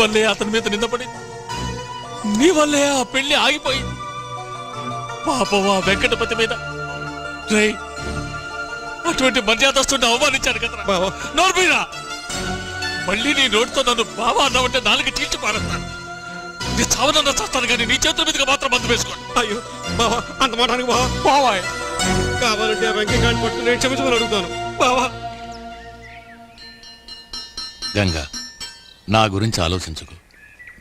వల్లే అతని మీద నిందపడి నీ వల్లే ఆ పెళ్లి ఆగిపోయింది. పాపం ఆ వెంకటపతి మీద రే అటువంటి మర్యాదస్తుని అవమానించాడు కదా. నోర్మీరా మళ్ళీ నీ నోటితో నన్ను బావా అన్నావంటే నాలుగు చీల్చి పారేస్తాను. నీ చావనన్నా చేస్తాను కానీ నీ చేతుల మీదుగా మాత్రం బంద్ వేసుకోండి. అయ్యో బావా అంత మాటానికి బావా బావా కావాలంటే వెంకయ్య పట్టు నేను క్షమించమని అడుగుతాను బావా. గంగా నా గురించి ఆలోచించుకు,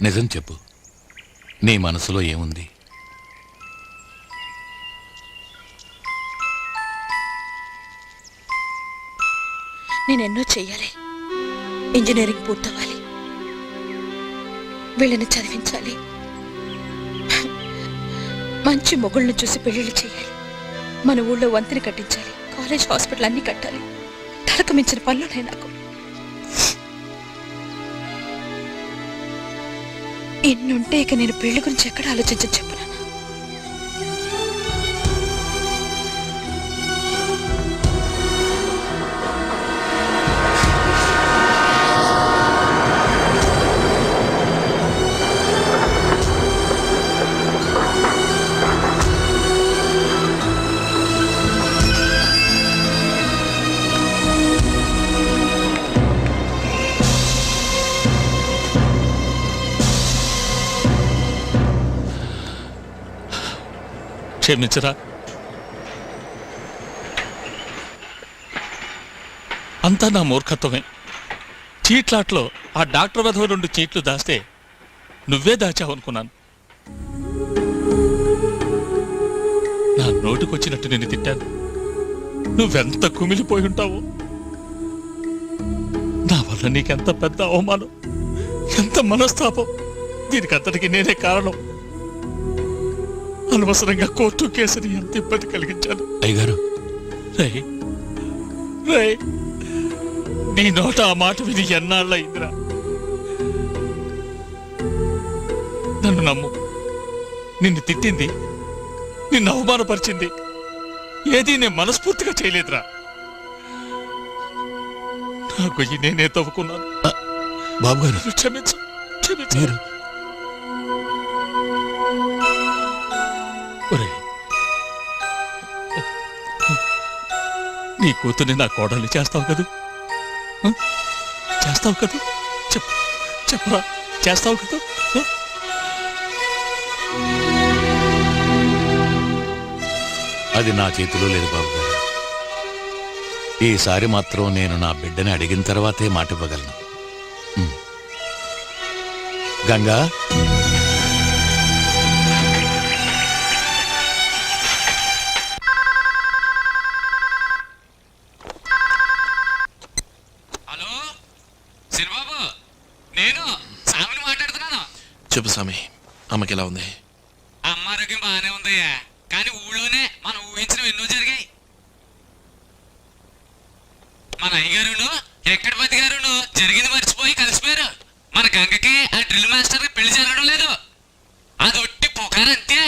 నిజం చెప్పు, నీ మనసులో ఏముంది? నేనెన్నో చెయ్యాలి. ఇంజనీరింగ్ పూర్తవ్వాలి, వీళ్ళని చదివించాలి, మంచి మొగుళ్ళను చూసి పెళ్లిళ్ళు చేయాలి, మన ఊళ్ళో వంతెన కట్టించాలి, కాలేజ్ హాస్పిటల్ అన్ని కట్టాలి. తలకు మించిన పనులున్నాయి నాకు. ఇన్నుంటే ఇక నేను పెళ్లి గురించి ఎక్కడ ఆలోచించని చెప్పు. క్షమించరా. అంతా నా మూర్ఖత్వమే. చీట్లాట్లో ఆ డాక్టర్ వధవ 2 చీట్లు దాస్తే నువ్వే దాచావనుకున్నాను. నా నోటికొచ్చినట్టు నిన్ను తిట్టాను. నువ్వెంత కుమిలిపోయి ఉంటావో. నా వల్ల నీకెంత పెద్ద అవమానం, ఎంత మనస్తాపం. దీనికంతటికి నేనే కారణం. అనవసరంగా కోర్టు కేసుని ఎంత ఇబ్బంది కలిగించాను. అయ్యగారు రై నీ నోట ఆ మాట విని ఎన్నాళ్ళయిందిరా. నన్ను నమ్ము. నిన్ను తిట్టింది, నిన్ను అవమానపరిచింది ఏదీ నేను మనస్ఫూర్తిగా చేయలేదురా. నా గొయ్యి నేనే తవ్వుకున్నాను. బాబు గారు క్షమించు, క్షమించు. నీ కూతుర్ని నా కోడలు చేస్తావు కదూ? చేస్తావు కదూ? చెప్పరా, చేస్తావు కదూ? అది నా చేతిలో లేదు బాబు గారు. ఈసారి మాత్రం నేను నా బిడ్డని అడిగిన తర్వాతే మాట ఇవ్వగలను. గంగా చెప్పు స్వామి, అమ్మకి ఎలా ఉంది? అమ్మ ఆరోగ్యం బాగానే ఉందయ్యా, కానీ ఊళ్ళోనే మనం ఊహించిన ఎన్నో జరిగాయి. మన అయ్యగారును వెంకటపతి గారును జరిగింది మర్చిపోయి కలిసిపోయారు. మన గంగకి ఆ డ్రిల్ మాస్టర్ పెళ్లి జరగడం లేదు. అదొట్టి పుకారంతే.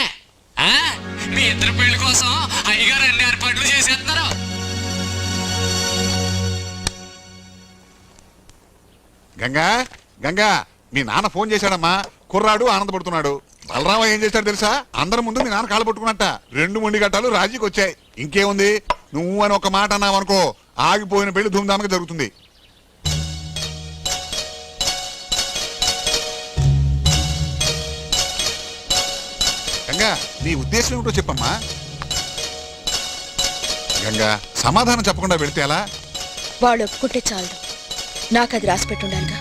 మీ ఇద్దరు పెళ్లి కోసం అయ్యగారు అన్ని ఏర్పాట్లు చేసేస్తున్నారు. గంగా గంగా మీ నాన్న ఫోన్ చేశాడమ్మా. కుర్రాడు ఆనందపడుతున్నాడు. బలరామ ఏం చేశాడు తెలుసా? అందరి ముందు మీ నాన్న కాలు పట్టుకున్నట్ట 2 మొండి గట్టాలు రాజీకి వచ్చాయి. ఇంకేముంది, నువ్వు అని ఒక మాట అన్నావనుకో ఆగిపోయిన పెళ్లి ధూమ్ధామ్గా జరుగుతుంది. గంగా నీ ఉద్దేశం ఏమిటో చెప్పమ్మా. గంగా సమాధానం చెప్పకుండా వెళితే ఎలా? వాళ్ళు ఒప్పుకుంటే చాలు, నాకు అది రాసి పెట్టుండాలిగా.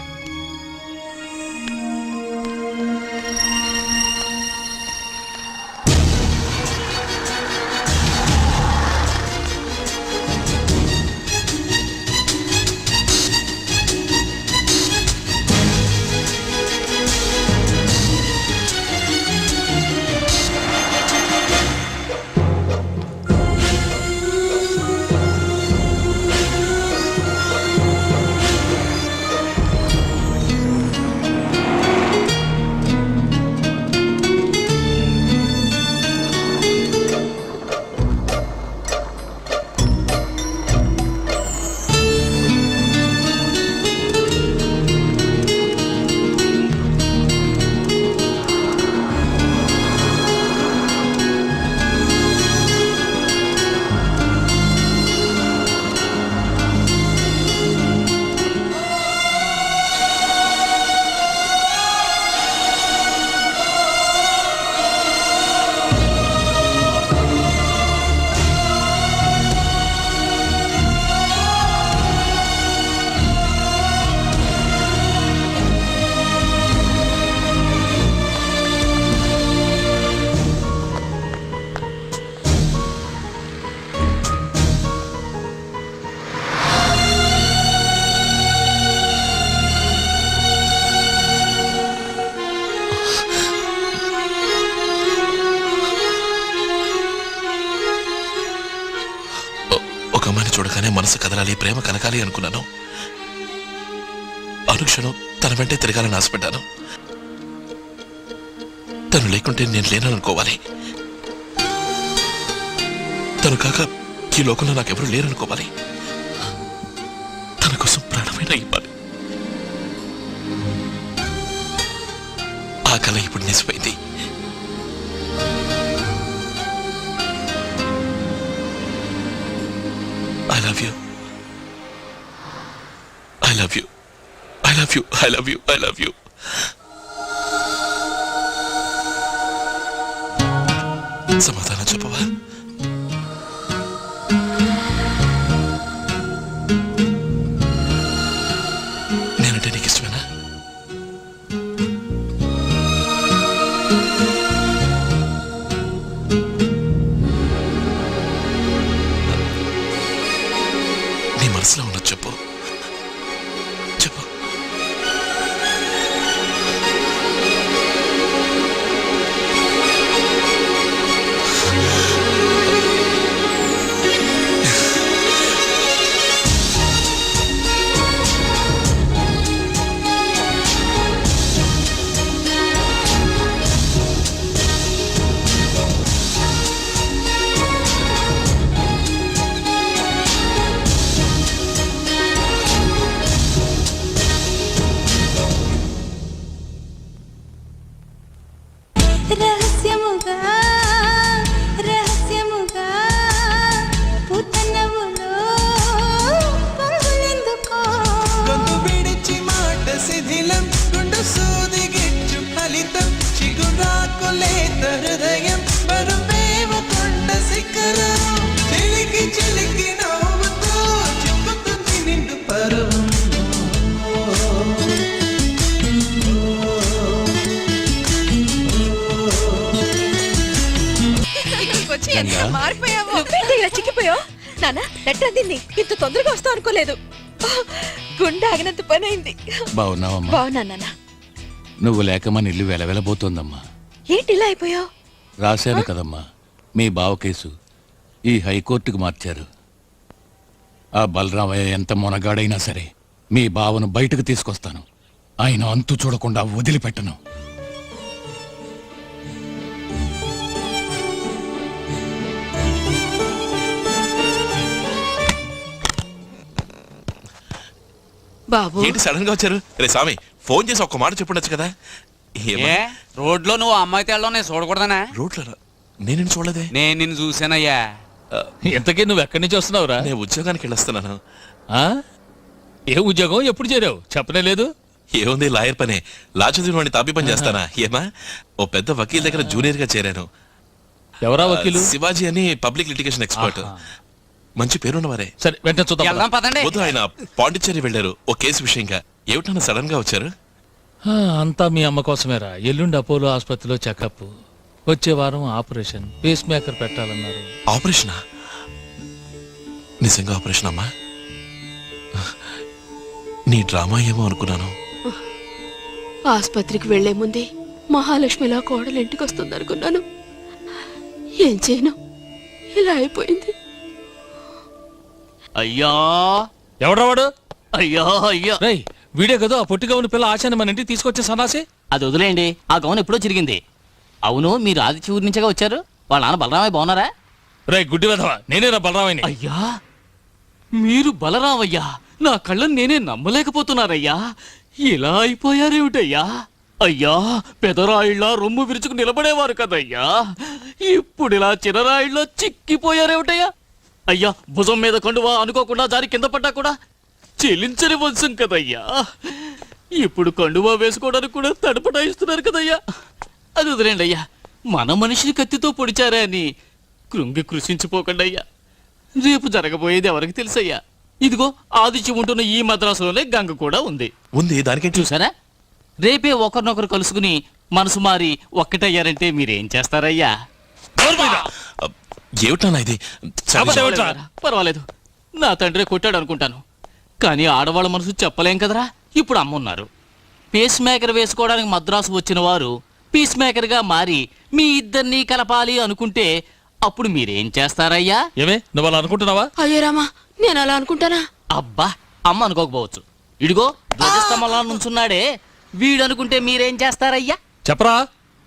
కదలాలి, ప్రేమ కలగాలి అనుకున్నాను. అనుక్షణం తన వెంటే తిరగాలని ఆశపడ్డాను. తను లేకుంటే నేను లేననుకోవాలి. తను కాక ఈ లోకంలో నాకెవరూ లేరనుకోవాలి. తన కోసం ప్రాణమైనా ఇవ్వాలి. ఆ కళ ఇప్పుడు నిజమైంది. I love you. I love you. I love you. I love you. I love you. సమాధానం చెప్పవా? నేనంటే నీకు ఇష్టమేనా? నీ మనసులో ఉన్నది చెప్పు. చెప్పు. రహస్యముగా రహస్యముగా పుతనవులో పొంగులెందుకో గొంతు విడిచి మాట శిథిలం గుండు సూది గిచ్చు ఫలితం చిగురాకులేత హృదయం బరువేవ కొండ శిఖరం చిలికి చిలికి నవ్వుతూ చిక్కుతుంది నిండు పరువం మారిపోయావు. ఇలా చిక్కిపోయావు. నాన్న లెటర్ అందింది. ఇంత తొందరగా వస్తావు అనుకోలేదు. గుండె ఆగినంత పని అయింది. బాగున్నావమ్మా? బాగున్నా నాన్న. నువ్వు లేక మన ఇల్లు వెలవెలబోతోందమ్మా. ఏంటి ఇలా అయిపోయావు? రాశాను కదమ్మా, మీ బావ కేసు ఈ హైకోర్టుకు మార్చారు. ఆ బలరామయ్య ఎంత మొనగాడైనా సరే మీ బావను బయటకు తీసుకొస్తాను. ఆయన అంతు చూడకుండా వదిలిపెట్టను. బాబు ఏంటి సడన్ గా వచ్చారు? రే స్వామి, ఫోన్ చేసి ఒక్క మాట చెప్పుండొచ్చు కదా. ఏ రోడ్లో నువ్వు అమ్మాయితో వెళ్ళడం నేను చూడకూడదనా? రోడ్ల నేను చూడలేదే. నేను నిన్ను చూసానయ్యా. ఇంతకీ నువ్వు ఎక్కడి నుంచి వస్తున్నావురా? నేను ఉద్యోగానికి వెళ్ళొస్తున్నాను. ఆ? ఏ ఉద్యోగం? ఎప్పుడు చేరావు? చెప్పనే లేదు. ఏముంది, లాయర్ పనే. లా చదివిన వాడిని తాపి పని చేస్తానా? ఏమా, ఓ పెద్ద వకీల్ దగ్గర జూనియర్ గా చేరాను. ఎవరా వకీలు? శివాజీ అని పబ్లిక్ లిటిగేషన్ ఎక్స్పర్ట్. మంచి పేరున్నవారే. సరే వెంటనే చూద్దాం. వెళ్దాం పదండి. వద్దు, ఆయన పాండిచ్చేరి వెళ్ళారు ఓ కేసు విషయంగా. ఏమిటన్నా సడన్ గా వచ్చారు? అంతా మీ అమ్మ కోసమేరా. ఎల్లుండి అపోలో ఆసుపత్రిలో చెకప్, వచ్చే వారం ఆపరేషన్, పేస్ మేకర్ పెట్టాలన్నారు. ఆపరేషనా? నిజంగా ఆపరేషన్ అమ్మా? నీ డ్రామా ఏమో అనుకున్నాను. ఆసుపత్రికి వెళ్లే ముందే మహాలక్ష్మిలా కోడలు ఇంటికి వస్తుంది అనుకున్నాను. ఏం చేయను, ఇలా అయిపోయింది. అయ్యా ఎవడ్రా వాడు? అయ్యా అయ్యా, రేయ్, వీడే కదా ఆ పొట్టిగా ఉన్న పిల్ల ఆశాన్ని మన ఇంటికి తీసుకొచ్చే సన్నాసి. అది వదిలేయండి. ఆ గౌన్ ఎప్పుడో చిరిగింది. అవును, మీరు ఆదిత్య ఊరి నుంచిగా వచ్చారు. వాళ్ళ నాన్న బలరామయ్య బాగున్నారా? రేయ్ గుడ్డి వెధవా, నేనేరా బలరామయ్యని. అయ్యా, మీరు బలరామయ్యా? నా కళ్ళని నేనే నమ్మలేకపోతున్నారయ్యా. ఇలా అయిపోయారేమిటయ్యా? అయ్యా, పెదరాయిళ్ళ రొమ్ము విరుచుకు నిలబడేవారు కదయ్యా. ఇప్పుడు ఇలా చిన్నరాయిళ్ళ చిక్కిపోయారేమిటయ్యా? అయ్యా, భుజం మీద కండువా అనుకోకుండా జారి కింద పడ్డా కూడా చెలించని వంశం కదయ్యా. ఇప్పుడు కండువా వేసుకోవడానికి కూడా తడపటాయిస్తున్నారు కదయ్యా. అది వదిలేండి అయ్యా. మన మనిషిని కత్తితో పొడిచారా అని కృంగి కృషించిపోకండి అయ్యా. రేపు జరగబోయేది ఎవరికి తెలుసయ్యా? ఇదిగో ఆదిత్యం ఉంటున్న ఈ మద్రాసులోనే గంగ కూడా ఉంది. దానికేంటి? చూసారా? రేపే ఒకరినొకరు కలుసుకుని మనసు మారి ఒక్కటయ్యారంటే మీరేం చేస్తారయ్యా? ఏమిటన్నా ఇది? పర్వాలేదు, నా తండ్రి కొట్టాడు అనుకుంటాను. కానీ ఆడవాళ్ళ మనసు చెప్పలేం కదరా. ఇప్పుడు అమ్మున్నారు. పేస్ మేకర్ వేసుకోవడానికి మద్రాసు వచ్చిన వారు పీస్ మేకర్ గా మారి మీ ఇద్దరినీ కలపాలి అనుకుంటే అప్పుడు మీరేం చేస్తారయ్యా? ఏమే, నువ్వు అలా అనుకుంటున్నావా? అయ్యో రామా, నేను అలా అనుకుంటానా? అబ్బా అమ్మ అనుకోకపోవచ్చు. ఇడిగో ధ్వజస్తంభంలో నుంచున్నాడే వీడు అనుకుంటే మీరేం చేస్తారయ్యా? చెప్పరా.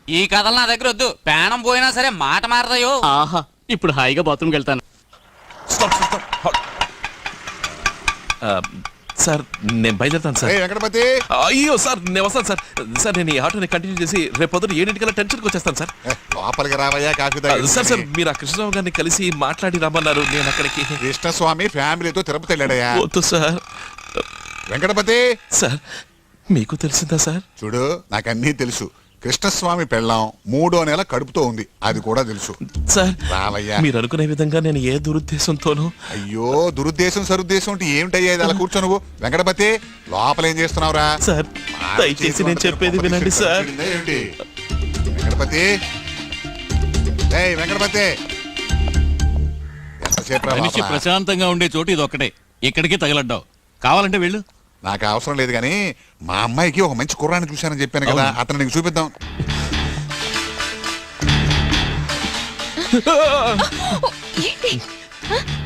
ఈ కథలు నా దగ్గర వద్దు. ప్రాణం పోయినా సరే మాట మారదయో. ఆహా ఇప్పుడు హాయిగా బాత్రూమ్కి వెళ్తాను. సార్ నేను బయలుదేరుతాను సార్. ఏయ్ వెంకటపతి, అయ్యో సార్ నేను వస్తాను సార్. సార్ నేను ఈ ఆటోని కంటిన్యూ చేసి రేపు పొద్దున 7 టెన్షన్కి వచ్చేస్తాను సార్. లోపలికి రావయ్యా, కాఫీ తాగి. సార్ సార్ మీరు ఆ కృష్ణరావు గారిని కలిసి మాట్లాడి రమ్మన్నారు. నేను అక్కడికి కృష్ణస్వామి ఫ్యామిలీతో తిరుపతి వెళ్ళాడయ్యా. వద్దు సార్. వెంకటపతి సార్ మీకు తెలిసిందా సార్? చూడు, నాకు అన్నీ తెలుసు. కృష్ణస్వామి పెళ్ళాం 3వ నెల కడుపుతో ఉంది, అది కూడా తెలుసు. సార్ రావయ్యా. మీరు అనుకునే విధంగా నేను ఏ దురుద్దేశంతోనూ. అయ్యో, దురుద్దేశం సరుద్దేశం అంటే ఏమిటయ్యా ఇది? అలా కూర్చో నువ్వు. వెంకటపతి, లోపల ఏం చేస్తున్నావురా? సార్ దయచేసి నేను చెప్పేది వినండి సార్. ఏమిటి వెంకటపతి? ఏయ్ వెంకటపతి, ఎంతసేపు రా మనిషి లోపల? ప్రశాంతంగా ఉండే చోటు ఇది ఒక్కటే. ఇక్కడికి తగలడ్డావు. కావాలంటే వెళ్ళు. నాకు అవసరం లేదు కానీ మా అమ్మాయికి ఒక మంచి కుర్రాన్ని చూశానని చెప్పాను కదా, అతను నీకు చూపిద్దాం.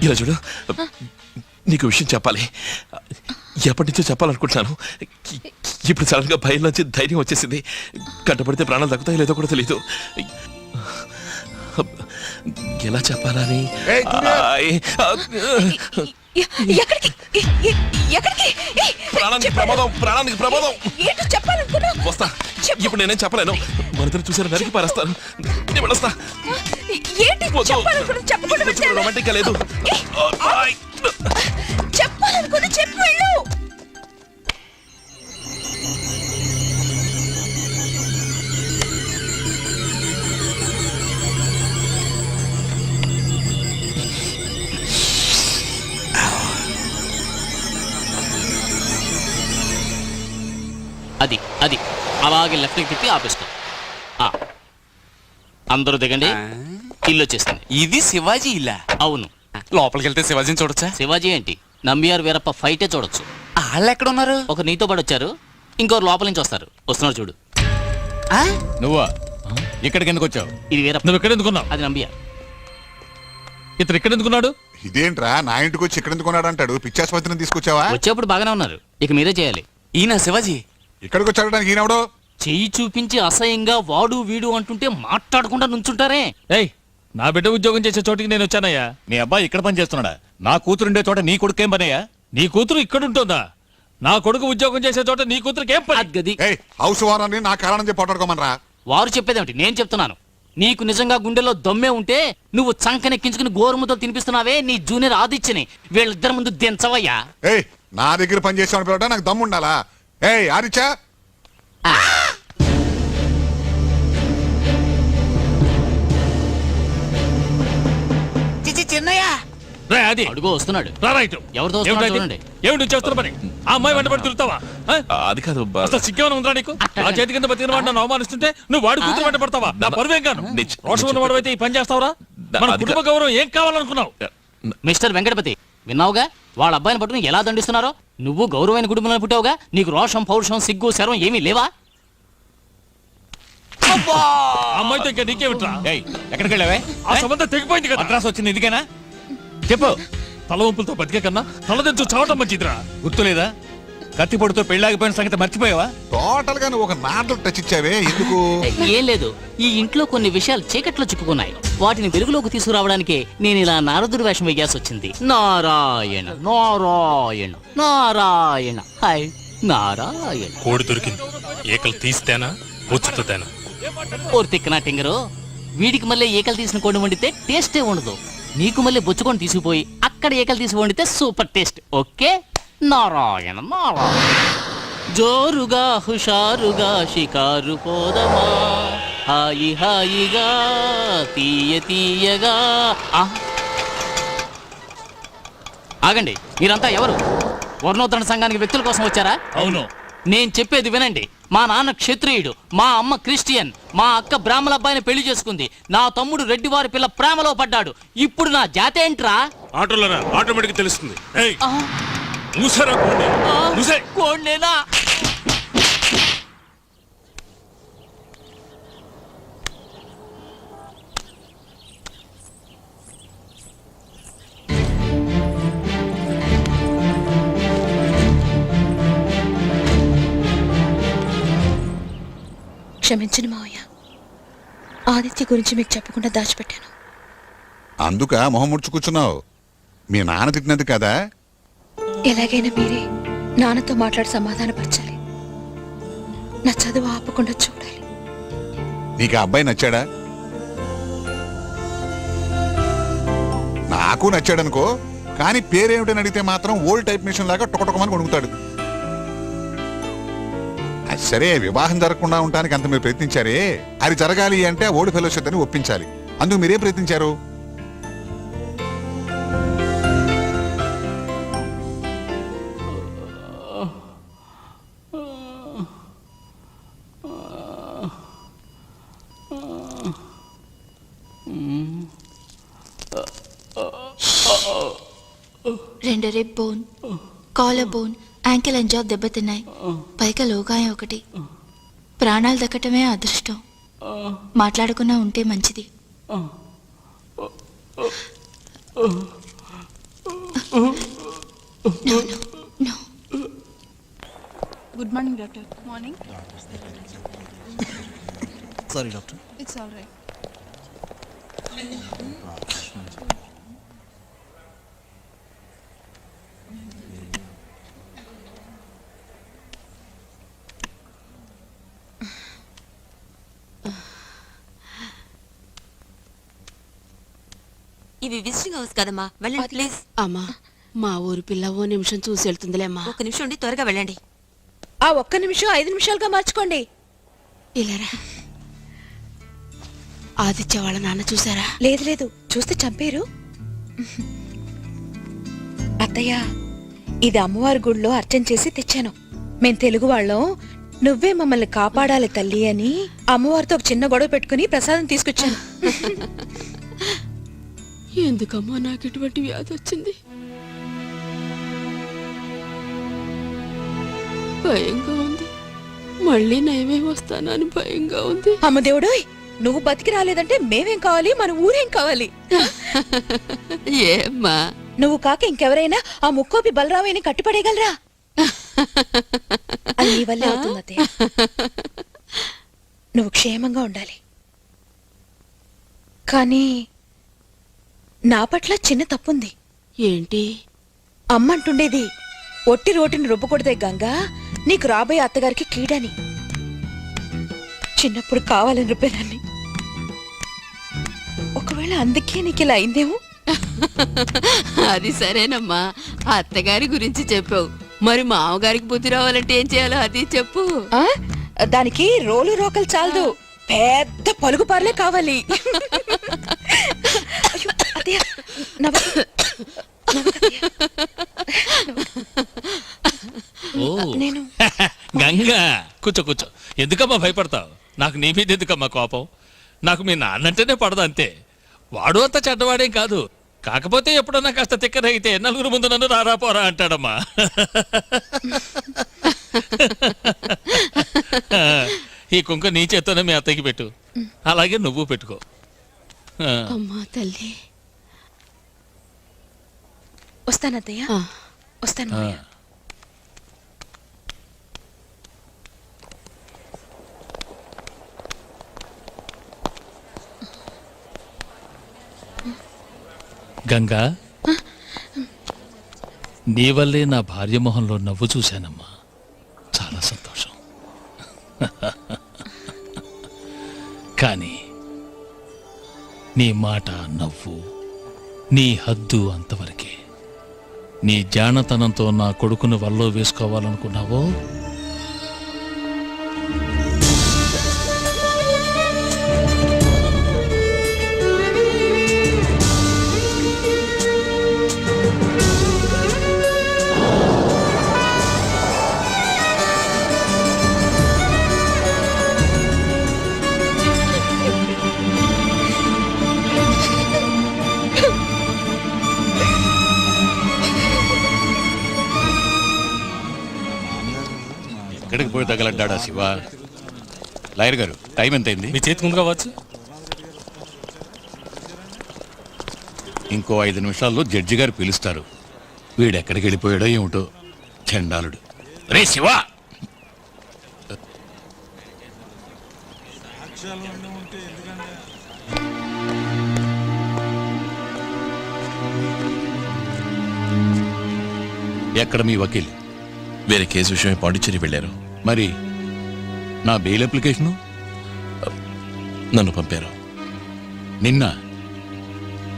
ఇలా చూడు, నీకు విషయం చెప్పాలి. ఎప్పటి నుంచో చెప్పాలనుకుంటున్నాను. ఇప్పుడు సడన్ గా భయం నుంచి ధైర్యం వచ్చేసింది. కట్టపడితే ప్రాణాలు తగ్గుతాయి లేదో కూడా తెలియదు. ఎలా చెప్పాలని. ఏయ్, జూనియర్! ఎక్కడికి? ఎక్కడికి? ప్రాణానికి ప్రమాదం, ప్రాణానికి ప్రమాదం. ఏంటో చెప్పాలనుకున్నా. వస్తా. ఇప్పుడు నేనేం చెప్పలేను. మనిద్దరు చూసారు, నరికి పారేస్తాను. నేను వెళ్ళొస్తా. ఏంటి చెప్పాలనుకున్నా? చెప్పకుండా వచ్చావా? రొమాంటిక్ గా లేదు. చెప్పాలనుకున్నా చెప్పు వెళ్ళు. అది అది అలాగే లెఫ్ట్కి తిప్పి ఆపేస్తాం. అందరూ దిగండి. ఇల్లు వచ్చేసింది. ఇది శివాజీ ఇల్లా? అవును. లోపలికి వెళ్తే శివాజీని చూడొచ్చా? శివాజీ ఏంటి, నంబియార్ వీరప్ప ఫైటే చూడొచ్చు. వాళ్ళు ఎక్కడ ఉన్నారు? ఒక నీతో పాటు వచ్చారు, ఇంకోరు లోపల నుంచి వస్తారు. వస్తున్నారు చూడు. నువ్వా? ఇక్కడికి ఎందుకు వచ్చావు? ఇది వీరప్ప, నువ్వు ఎక్కడ ఎందుకున్నావు? అది నంబియార్. ఇతను ఎక్కడ ఎందుకున్నాడు? ఇదేంట్రా నా ఇంటికి వచ్చి ఇక్కడ ఎందుకున్నాడు అంటాడు? పిచ్చాసుపత్రిని తీసుకొచ్చావా? వచ్చేప్పుడు బాగానే ఉన్నారు, ఇక మీరే చేయాలి. ఈయన శివాజీ. ఇక్కడికి వచ్చాడడానికి ఈయనవడో? చెయ్యి చూపించి అసహ్యంగా వాడు వీడు అంటుంటే మాట్లాడకుండా నుంచుంటారే. ఏయ్, నా బిడ్డ ఉద్యోగం చేసే చోటికి నేను వచ్చానయ్యా. మీ అబ్బాయి ఇక్కడ పని చేస్తున్నాడా? నా కూతురుండే చోట నీ కొడుకేం పనయ్యా? నీ కూతురు ఇక్కడ ఉంటుందా? నా కొడుకు ఉద్యోగం చేసే చోట నీ కూతురికి ఏం పని? అద్గది. ఏయ్, హౌస్ వారాన్ని నా కారణం చెప్పి పోటాడుకోమనరా. వారు చెప్పేదేమిటి, నేను చెప్తున్నాను. నీకు నిజంగా గుండెలో దమ్మే ఉంటే నువ్వు చంకనెక్కించుకుని గోరుముతో తినిపిస్తున్నావే నీ జూనియర్ ఆదిత్యని వీళ్ళిద్దరి ముందు దించవయ్యా. ఏయ్, నా దగ్గర పని చేసామని పిలవటం నాకు దమ్ము ఉండాలా? ఏయ్ ఆదిత్య, చిన్నయ్య రే అది అడుగు వస్తున్నాడు. రా రైట్. ఎవరితో వస్తున్నాడో చూడండి. ఏమిటి నువ్వు చేస్తున్న పని? ఆ అమ్మాయి వెంట పడి తిరుగుతావా? అది కాదు అసలు సిగ్గేమైనా ఉందా నీకు? ఆ చేతి కింద బతికిన వాడు నన్ను అవమానిస్తుంటే నువ్వు వాడి కూతురు వెంట పడతావా? నా పరువేం గాను. రోషం ఉన్నవాడు అయితే ఈ పని చేస్తావురా? మన కుటుంబ గౌరవం ఏం కావాలనుకున్నావు? మిస్టర్ వెంకటపతి, విన్నావుగా వాళ్ళ అబ్బాయిని పట్టుకుని ఎలా దండిస్తున్నారో? నువ్వు గౌరవమైన కుటుంబంలో పుట్టావుగా, నీకు రోషం పౌరుషం సిగ్గు శరం ఏమీ లేవా? అమ్మాయితో ఇంకా నీకేమిట్రా? ఏయ్, ఎక్కడికి వెళ్ళావే? ఆ సంబంధం తెగిపోయింది కదా. అడ్రస్ వచ్చింది ఇదికేనా? చెప్పు. తలవంపులతో బతికే కన్నా తలదెంచు చావటం మంచిదిరా. గుర్తులేదా? కత్తిపొడితో పెళ్ళాగిపోయిన సంగతి మర్చిపోయావా? టోటల్ గా నువ్వు ఒక నాటలు టచ్ ఇచ్చావే, ఎందుకు? ఏం లేదు, ఈ ఇంట్లో కొన్ని విషయాలు చీకట్లో చిక్కుకున్నాయి. వాటిని వెలుగులోకి తీసుకురావడానికే నేను ఇలా నారదుడి వేషం వేయాల్సి వచ్చింది. నారాయణ నారాయణ నారాయణ హాయ్ నారాయణ. కోడి దొరికింది. ఏకలు తీస్తేనా ఉచ్చుతేనా? ఓర్ తిక్కనా టింగరు, వీడికి మళ్ళీ ఏకలు తీసిన కోడి వండితే టేస్టే ఉండదు. నీకు మళ్ళీ బొచ్చుకొని తీసుకుపోయి అక్కడ ఏకలు తీసి వండితే super taste. Okay, Narayana Narayana. జోరుగా హుషారుగా షికారు పోదమా, హాయి హాయిగా తీయ తీయగా. ఆగండి, మీరంతా ఎవరు? వర్ణోత్తరణ సంఘానికి వ్యక్తుల కోసం వచ్చారా? అవును. నేను చెప్పేది వినండి. మా నాన్న క్షత్రియుడు, మా అమ్మ క్రిస్టియన్, మా అక్క బ్రాహ్మణ అబ్బాయిని పెళ్లి చేసుకుంది, నా తమ్ముడు రెడ్డివారి పిల్ల ప్రేమలో పడ్డాడు. ఇప్పుడు నా జాతి ఏంట్రా? ఆటోలోనా? ఆటోమేటిక్ తెలుస్తుంది. ఏయ్, మూసారా కోడి? మూసే. కోడ్నేనా? క్షమించను మావయ్య. ఆదిత్య గురించి మీకు చెప్పకుండా దాచిపెట్టాను. అందుక మొహం ముడుచు కూర్చున్నావు? మీ నాన్న తిట్టినది కదా? ఎలాగైనా మీరే నాన్నతో మాట్లాడి సమాధానపరచాలి. నా చదువు ఆపకుండా చూడాలి. నీకు ఆ అబ్బాయి నచ్చాడా? నాకు నచ్చాడనుకో, కానీ పేరేమిటని అడిగితే మాత్రం ఓల్డ్ టైప్ మిషన్ లాగా టొకటొకమని కొడుకుతాడు. అది సరే, వివాహం జరగకుండా ఉండడానికి అంత మీరు ప్రయత్నించారే, అది జరగాలి అంటే ఓల్డ్ ఫెలోషిప్ అని ఒప్పించాలి. అందుకు మీరేం ప్రయత్నించారు? రెండు rib bone, collar bone, ankle and job దెబ్బతిన్నాయి. పైగా లోగాయం ఒకటి. ప్రాణాలు దక్కటమే అదృష్టం. మాట్లాడకుండా ఉంటే మంచిది. No. Good morning doctor. Morning. Sorry doctor. It's all right. ఇవి విజిటింగ్ హౌస్ కదమ్మా, వెళ్ళండి ప్లీజ్. అమ్మా, మా ఊరి పిల్ల ఓ నిమిషం చూసి వెళ్తుందిలేమ్మా. ఒక నిమిషం ఉండి త్వరగా వెళ్ళండి. ఆ 1 నిమిషం 5 నిమిషాలుగా మార్చుకోండి. ఇలారా. ఆదిత్య వాళ్ళ నాన్న చూసారా? లేదు లేదు, చూస్తే చంపేరు. అత్తయ్య, ఇది అమ్మవారి గుడిలో అర్చన చేసి తెచ్చాను. మేం తెలుగు వాళ్ళం, నువ్వే మమ్మల్ని కాపాడాలి తల్లి అని అమ్మవారితో ఒక చిన్న గొడవ పెట్టుకుని ప్రసాదం తీసుకొచ్చాను. ఎందుకమ్మా నాకు ఇటువంటి వ్యాధి వచ్చింది? భయంగా ఉంది. మళ్ళీ నయమే వస్తానని భయంగా ఉంది. అమ్మ దేవుడోయ్, నువ్వు బతికి రాలేదంటే మేమేం కావాలి, మన ఊరేం కావాలి? ఏమ్మా, నువ్వు కాక ఇంకెవరైనా ఆ ముక్కోపి బలరామయ్యని కట్టిపడేయగలరా? అది నీ వల్లే అవుతుంది అత్తయ్య. నువ్వు క్షేమంగా ఉండాలి. కానీ నా పట్ల చిన్న తప్పుంది. ఏంటి? అమ్మంటుండేది, ఒట్టి రోటిని రుబ్బకూడదే గంగా, నీకు రాబోయే అత్తగారికి కీడని. చిన్నప్పుడు కావాలని రుబ్బేదాన్ని. ఒకవేళ అందుకే నీకు ఇలా అయిందేమో. అది సరేనమ్మా, అత్తగారి గురించి చెప్పావు. మరి మామగారికి బుద్ధి రావాలంటే ఏం చేయాలో అది చెప్పు. దానికి రోలు రోకలు చాలదు, పెద్ద పలుగు పార్లే కావాలి. అయ్యో, అత్తయ్య, నేను గంగా, కూర్చో కూర్చో. ఎందుకమ్మా భయపడతావు? నాకు నీ మీద ఎందుకమ్మా కోపం? నాకు మీ నాన్నంటేనే పడదు అంతే. వాడు అంత చెడ్డవాడేం కాదు. కాకపోతే ఎప్పుడన్నా కాస్త తిక్కరగితే నలుగురు ముందు నన్ను రారా పోరా అంటాడమ్మా. ఈ కుంక నీ చేత్తోనే మీ అత్తకి పెట్టు, అలాగే నువ్వు పెట్టుకో. అమ్మా తల్లి. వస్తానత్తయ్య, వస్తాను. గంగా, నీ వల్లే నా భార్య మొహంలో నవ్వు చూశానమ్మా. చాలా సంతోషం. కానీ నీ మాట, నవ్వు, నీ హద్దు అంతవరకే. నీ జానతనంతో నా కొడుకును వల్లో వేసుకోవాలనుకున్నావో ఎక్కడికి పోయి తగలడ్డా శివ? లాయర్ గారు, టైం ఎంతైంది? మీ చేతి ముందుగా వచ్చు. ఇంకో 5 నిమిషాల్లో జడ్జి గారు పిలుస్తారు. వీడెక్కడికి వెళ్ళిపోయాడో ఏమిటో, చండాలుడు. రే శివ, ఎక్కడ మీ వకీల్? వేరే కేసు విషయమై పాండిచ్చేరి వెళ్ళారు. మరి నా బెయిల్ అప్లికేషను? నన్ను పంపారు. నిన్న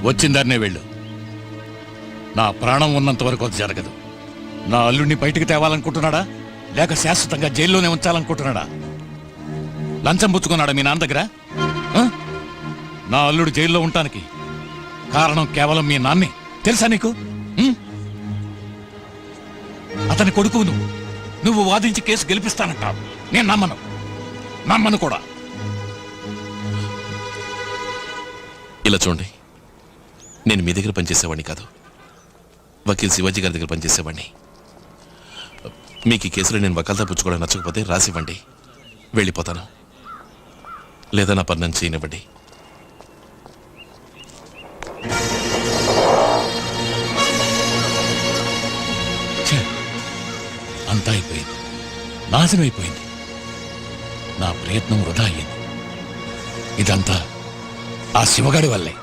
వచ్చిందాన్నే వెళ్ళు. నా ప్రాణం ఉన్నంత వరకు అది జరగదు. నా అల్లుడిని బయటికి తేవాలనుకుంటున్నాడా లేక శాశ్వతంగా జైల్లోనే ఉంచాలనుకుంటున్నాడా? లంచం పుచ్చుకున్నాడా మీ నాన్న దగ్గర? ఆ? నా అల్లుడు జైల్లో ఉండటానికి కారణం కేవలం మీ నాన్నే తెలుసా నీకు? ఉం? అతని కొడుకు నువ్వు వాదించి కేసు గెలిపిస్తానంటావు. నేను నమ్మను కూడా. ఇలా చూడండి, నేను మీ దగ్గర పనిచేసేవాడిని కాదు, వకీల్ శివాజీ గారి దగ్గర పనిచేసేవాడిని. మీకు ఈ కేసులో నేను వకాల్తా పుచ్చుకోవడం నచ్చకపోతే రాసివ్వండి, వెళ్ళిపోతాను. లేదా నా పని నన్ను చేయనివ్వండి. అంతా అయిపోయింది, నాశనం అయిపోయింది. నా ప్రయత్నం వృధా అయ్యింది. ఇదంతా ఆ శివగాడి వల్లే.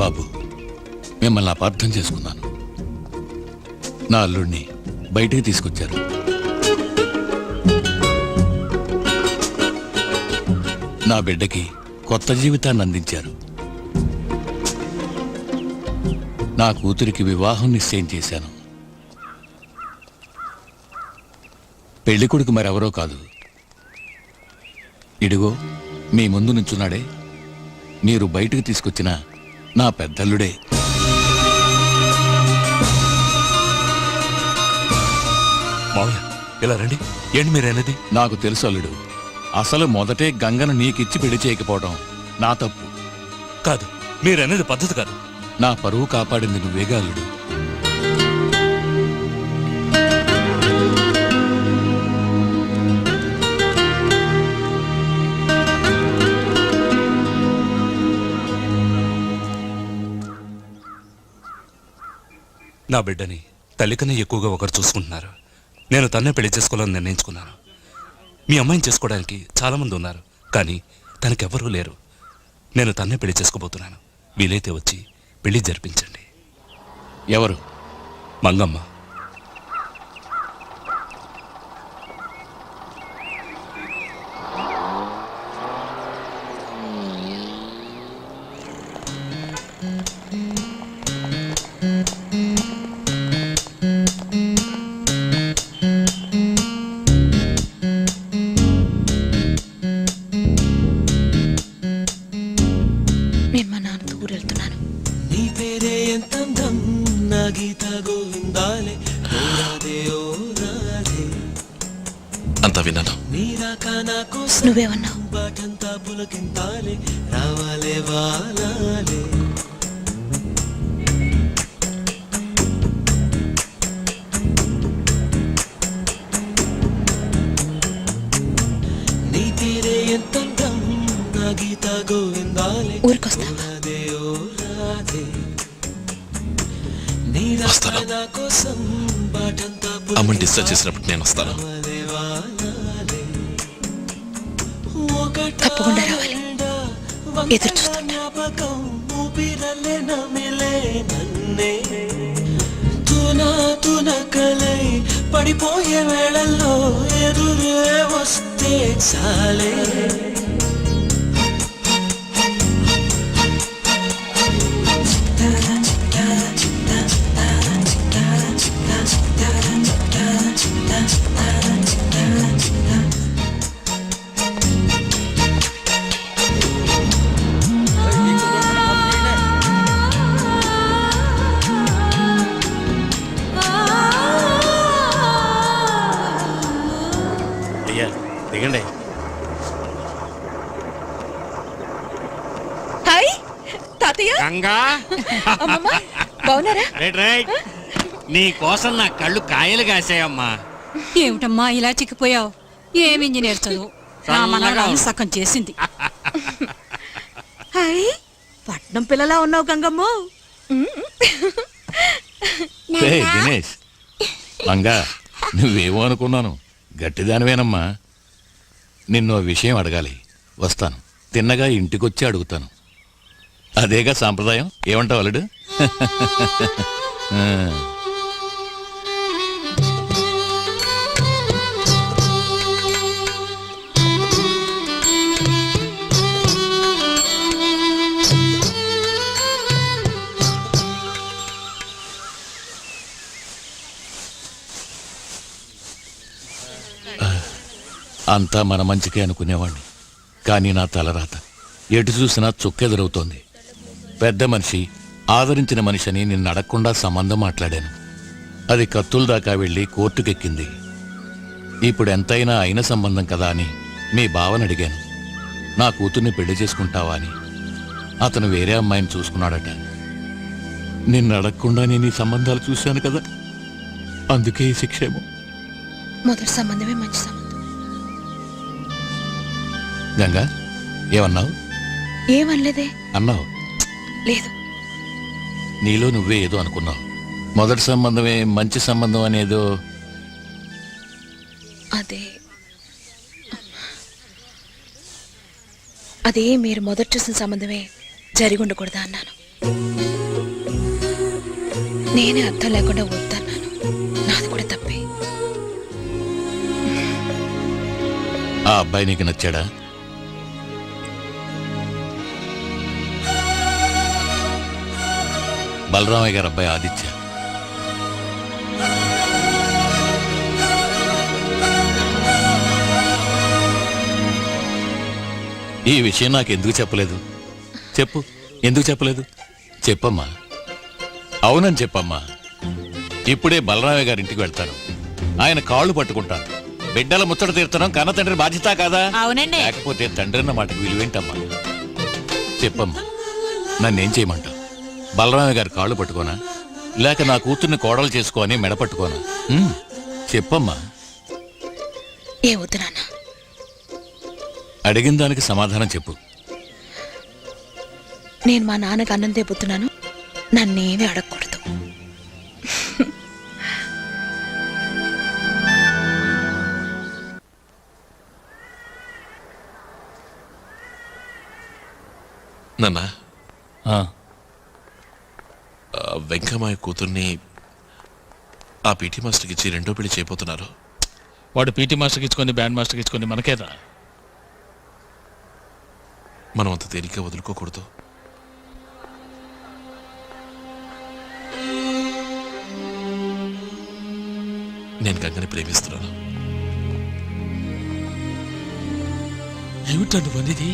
బాబు, మిమ్మల్ని అపార్థం చేసుకున్నాను. నా అల్లుడిని బయటికి తీసుకొచ్చారు. నా బిడ్డకి కొత్త జీవితాన్ని అందించారు. నా కూతురికి వివాహం నిశ్చయం చేశాను. పెళ్లి కొడుకు మరెవరో కాదు, ఇడిగో మీ ముందు నుంచున్నాడే, మీరు బయటకు తీసుకొచ్చిన నా పెద్దల్లుడే. మావయ్య ఇలా రండి. ఏంటి మీరనేది? నాకు తెలుసు అల్లుడు, అసలు మొదటే గంగను నీకిచ్చి పెళ్లి చేయకపోవడం నా తప్పు కాదు. మీరనేది పద్ధతి కాదు. నా పరువు కాపాడింది నువ్వేగా అల్లుడు. నా బిడ్డని తల్లికన్నా ఎక్కువగా ఒకరు చూసుకుంటున్నారు. నేను తన్నే పెళ్లి చేసుకోవాలని నిర్ణయించుకున్నాను. మీ అమ్మాయిని చేసుకోవడానికి చాలామంది ఉన్నారు, కానీ తనకెవ్వరూ లేరు. నేను తన్నే పెళ్లి చేసుకోబోతున్నాను. వీలైతే వచ్చి పెళ్లి జరిపించండి. ఎవరు? మంగమ్మ. నేను మా నాన్నతో ఊరెళ్తున్నాను. నీ పేరే ఎంతందం నా గీత గోవిందాలే రాధే ఓ రాధే. అంతా విన్నాను. నీరాక నా కోసం నువ్వేమన్నావు? బాటంతా పులకింతాలే రావాలే వాలాలే. నీ పేరే ఎంతందం నా గీత గోవిందాలే ఊరికొస్తావా? రాధే ఓ రాధే. నీరాక వస్తాను. నా కోసం బాటంతా అమ్మని డిశ్చార్జ్ చేసినప్పుడు నేను వస్తాను. తప్పకుండా రావాలి. ఎదురు చూస్తుంటా. తునకలై పడిపోయే వేళల్లో ఎదురే వస్తే చాలే. దిగండి. హాయ్ తాతయ్య గంగా అమ్మమ్మ బాగున్నారా? రైట్ నీ కోసం నా కళ్ళు కాయలు కాసాయమ్మా. ఏమిటమ్మా ఇలా చిక్కిపోయావు? ఏం ఇంజనీర్ చదువు నా మనవరాలు సగం చేసింది. హాయ్ పట్నం పిల్లలా ఉన్నావు గంగమ్మ. ఏయ్, దినేష్ మంగా నువ్వేమో అనుకున్నాను, గట్టిదానివేనమ్మా. నిన్నో విషయం అడగాలి, వస్తాను. తిన్నగా ఇంటికొచ్చి అడుగుతాను. అదేగా సాంప్రదాయం. ఏమంటావు అల్లుడు? ఆ. అంతా మన మంచికే అనుకునేవాణ్ణి, కానీ నా తలరాత ఎటు చూసినా చుక్కెదురవుతోంది. పెద్ద మనిషి, ఆదరించిన మనిషి అని నిన్ను అడగకుండా సంబంధం మాట్లాడాను. అది కత్తుల దాకా వెళ్ళి కోర్టుకెక్కింది. ఇప్పుడు ఎంతైనా అయిన సంబంధం కదా అని మీ బావని అడిగాను, నా కూతుర్ని పెళ్లి చేసుకుంటావా అని. అతను వేరే అమ్మాయిని చూసుకున్నాడట. నిన్ను అడగకుండా నేను ఈ సంబంధాలు చూశాను కదా, అందుకే ఈ శిక్షేమో. మొదటి సంబంధమే మంచి సంబంధం. గంగా ఏమన్నావు? ఏమనలేదే. అన్నావు. లేదు. నీలో నువ్వే ఏదో అనుకున్నావు. మొదటి సంబంధమే మంచి సంబంధం అనేదో. అదే మీరు మొదటి చూసిన సంబంధమే జరిగి ఉండకూడదా అన్నాను. నేనే అర్థం లేకుండా వద్దన్నాను. నాది కూడా తప్పే. ఆ అబ్బాయి నీకు నచ్చాడా? బలరామయ్య గారు అబ్బాయి ఆదిత్య. ఈ విషయం నాకు ఎందుకు చెప్పలేదు? చెప్పు, ఎందుకు చెప్పలేదు? చెప్పమ్మా. అవునని చెప్పమ్మా. ఇప్పుడే బలరామయ్య గారి ఇంటికి వెళ్తాను. ఆయన కాళ్ళు పట్టుకుంటాను. బిడ్డల ముచ్చట తీర్చడం కన్న తండ్రి బాధ్యత కాదా? అవునండి. లేకపోతే తండ్రి అన్న మాటకు విలువేంటమ్మా? చెప్పమ్మా, నన్నేం చేయమంటావు? బలరామయ్య గారి కాళ్ళు పట్టుకోనా, లేక నా కూతుర్ని కోడలు చేసుకోని మెడ పట్టుకోనా? చెప్పమ్మా. ఏ వద్దు నాన్న. అడిగిన దానికి సమాధానం చెప్పు. నేను మా నాన్నకు అన్నం తెప్పుతున్నాను, నన్నేమీ అడగకూడదు. నాన్న, ఆ, వెంకమ్మాయ కూతుర్ని ఆ పీటీ మాస్టర్కి ఇచ్చి రెండో పెళ్లి చేయబోతున్నారు. వాడు పీటీ మాస్టర్కి ఇచ్చుకొని బ్యాండ్ మాస్టర్కి ఇచ్చుకొని మనకేదా? మనం అంత తేలిగ్గా వదులుకోకూడదు. నేను గంగని ప్రేమిస్తున్నాను. ఏమిటా నువ్వు అనేది?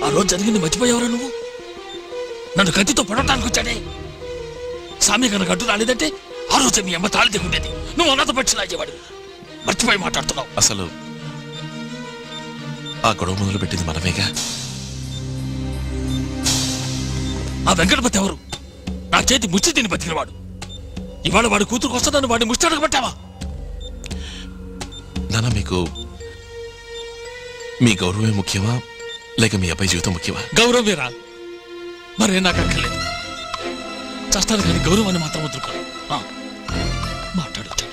ఆ రోజు జరిగింది మర్చిపోయావరా నువ్వు? నన్ను కత్తితో పొడవటానికి వచ్చాడే సామి కనుక అడ్డు రాలేదంటే ఆ రోజు మీ అమ్మ తాళి దిగుండేది. నువ్వు అన్నత పక్షి లాగేవాడు. మర్చిపోయి మాట్లాడుతున్నావు. అసలు ఆ గొడవ మొదలు పెట్టింది మనమేగా. ఆ వెంకటపతి ఎవరు? నా చేతి ముచ్చి తిని బతికినవాడు. ఇవాళ వాడి కూతురుకు వస్తుందని వాడిని ముచ్చి అడగబట్టావా? నాన్న, మీకు మీ గౌరవమే ముఖ్యమా లేక మీ అబ్బాయి జీవితం ముఖ్యమా? గౌరవమేరా, మరే నాకు అక్కర్లేదు. చేస్తాను కానీ గౌరవాన్ని మాత్రం వదులుకోను. మాట్లాడొచ్చు.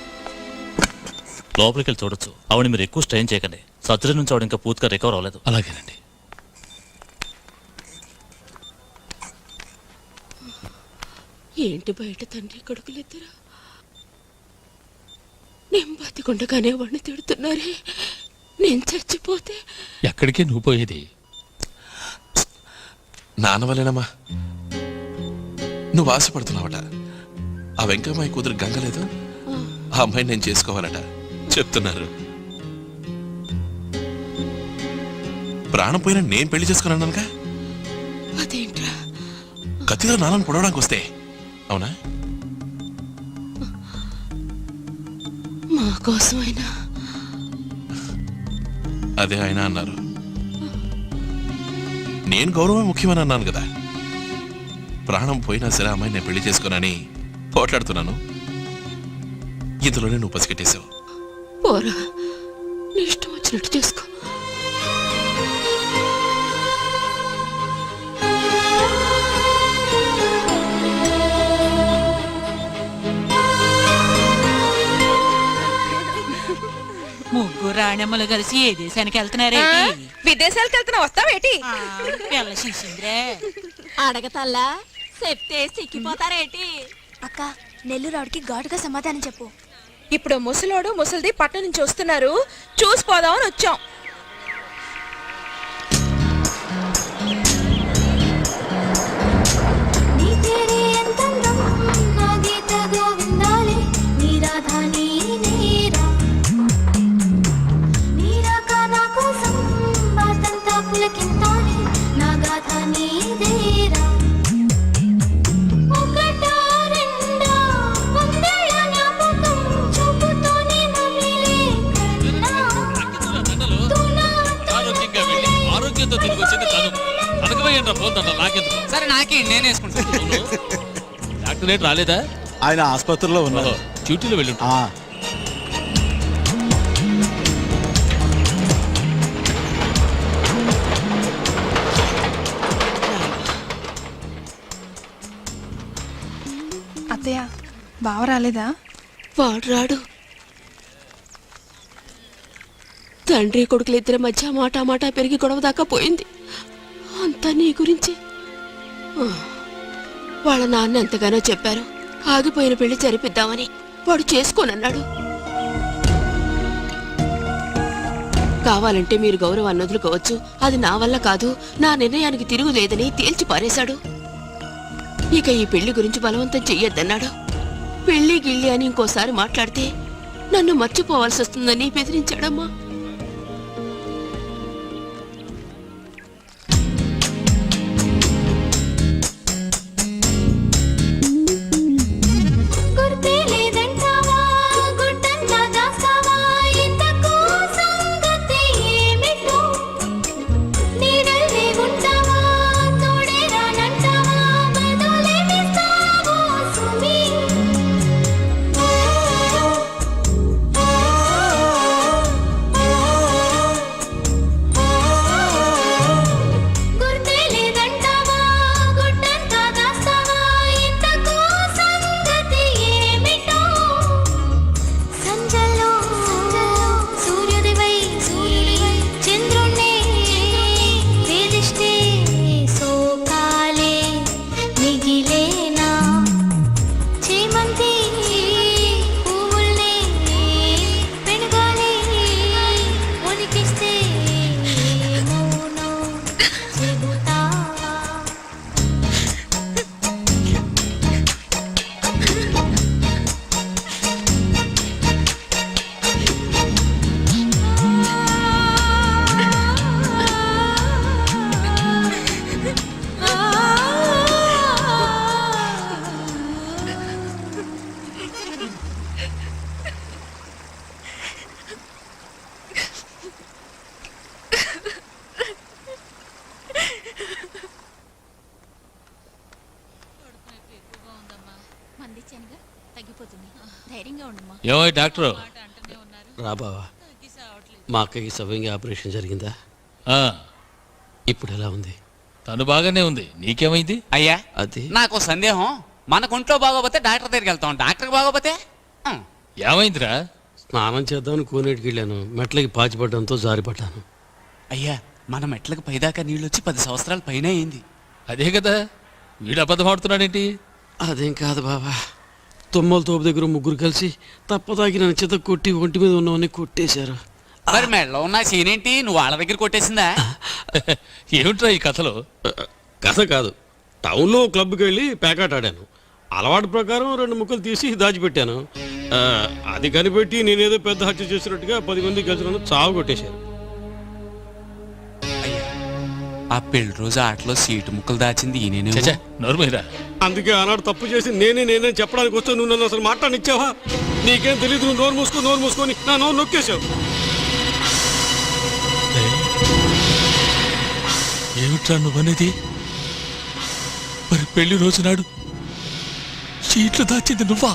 లోపలికి వెళ్ళి చూడొచ్చు. ఆవిడ మీరు ఎక్కువ స్ట్రెయిన్ చేయకండి. సర్జరీ నుంచి ఆవిడ ఇంకా పూర్తిగా రికవర్ అవ్వలేదు. అలాగేనండి. ఏంటి బయట తండ్రి కొడుకులిద్దరా నేను బతికుండగానే వాడిని తిడుతున్నారే. నేను చచ్చిపోతే ఎక్కడికి నువ్వు పోయేది? నాన్న వల్లేనమ్మా. నువ్వు ఆశపడుతున్నావట. ఆ వెంకమ్మాయి కూతురు గంగ లేదు, ఆ అమ్మాయిని నేను చేసుకోవాలట చెప్తున్నారు. ప్రాణం పోయినా నేను పెళ్లి చేసుకున్నానుగా. అదేంట్రా? కత్తిలో నాన్నను పొడవడానికి వస్తే అవునా? మా కోసమైనా అదే ఆయన అన్నారు. నేను గౌరవం ముఖ్యమని అన్నాను కదా. ప్రాణం పోయినా సరే అమ్మాయి నేను పెళ్లి చేసుకోనని పోట్లాడుతున్నాను. ఇందులోనే నువ్వు పసిగట్టేశావు. పోరా, నీ ఇష్టం వచ్చినట్టు చేసుకో. ముగ్గురు రాణమ్మలు కలిసి ఏ దేశానికి వెళ్తున్నారేంటి? విదేశాలకు వెళ్తున్నా వస్తావేటి? పిల్ల శిశింద్రే అడగతల్లా చెప్తే సిక్కిపోతారేంటి? అక్క నెల్లూరావుడికి ఘాటుగా సమాధానం చెప్పు. ఇప్పుడు ముసలోడు ముసలిది పట్టణం నుంచి వస్తున్నారు, చూసిపోదామని వచ్చాం. ఆరోగ్యంగా వెళ్ళి ఆరోగ్యంతో తిరిగి వచ్చింది తను. అనకవేయండి పోతుంట నాకెందుకు. సరే నాకేంటి, నేను వేసుకుంటాను. డాక్టర్ రేటు రాలేదా? ఆయన ఆసుపత్రిలో ఉన్నారు. డ్యూటీలో వెళ్ళి అత్తయ్య బావ రాలేదా? వాడు రాడు. తండ్రి కొడుకులు ఇద్దరి మధ్య మాట పెరిగి గొడవ దాకా పోయింది. అంతా నీ గురించి. వాళ్ళ నాన్న ఎంతగానో చెప్పారు, ఆగిపోయిన పెళ్లి జరిపిద్దామని. వాడు చేసుకోనన్నాడు. కావాలంటే మీరు గౌరవాన్ని వదులుకోవచ్చు, అది నా వల్ల కాదు, నా నిర్ణయానికి తిరుగులేదని తేల్చి పారేశాడు. ఇక ఈ పెళ్లి గురించి బలవంతం చెయ్యొద్దన్నాడు. పెళ్లి గిళ్ళి అని ఇంకోసారి మాట్లాడితే నన్ను మర్చిపోవాల్సి వస్తుందని బెదిరించాడమ్మా. ఏమో డాక్టర్ రా బావా, మా అక్కకి సవ్యంగా ఆపరేషన్ జరిగిందా? ఇప్పుడు ఎలా ఉంది? తను బాగానే ఉంది. నీకేమైంది? అయ్యా అది నాకు సందేహం. మనకు ఒంట్లో బాగోపోతే డాక్టర్ దగ్గరికి వెళ్తాం, డాక్టర్ బాగోపోతే ఏమైందిరా? స్నానం చేద్దామని కోనేటికి వెళ్ళాను, మెట్లకి పాచిపడడంతో జారిపడ్డాను. అయ్యా మన మెట్లకు పైదాకా నీళ్ళు వచ్చి 10 సంవత్సరాల పైన అయింది. అదే కదా, వీడు అబద్ధం ఆడుతున్నాడేంటి? అదేం కాదు బాబా, తుమ్మల తోపు దగ్గర ముగ్గురు కలిసి తప్పదాకి నన్ను చేత కొట్టి ఒంటి మీద ఉన్నవన్నీ కొట్టేశారు. మరి మెడలో ఉన్న సీనేంటి, నువ్వు వాళ్ళ దగ్గర కొట్టేసిందా? ఏమిట్రా ఈ కథలో? కథ కాదు, టౌన్లో క్లబ్కి వెళ్ళి ప్యాకెట్ ఆడాను. అలవాటు ప్రకారం 2 ముక్కలు తీసి దాచిపెట్టాను. అది కనిపెట్టి నేనేదో పెద్ద హత్య చేసినట్టుగా 10 మంది కలిసి నన్ను చావు కొట్టేశారు. ఆ పెళ్లి రోజు ఆటలో సీటు ముక్కలు దాచింది ఈయనే. చచ్చా నోర్మీరా. అందుకే ఆనాడు తప్పు చేసి నేనే చెప్పడానికి వస్తే నువ్వు నన్ను అసలు మాట్లాడిచ్చావా? నీకేం తెలియదు, నువ్వు నోరు మూసుకొని నా నోరు నొక్కేశావు. ఏమిట్రా నువ్వనేది? మరి పెళ్లి రోజు నాడు సీట్లు దాచింది నువ్వా?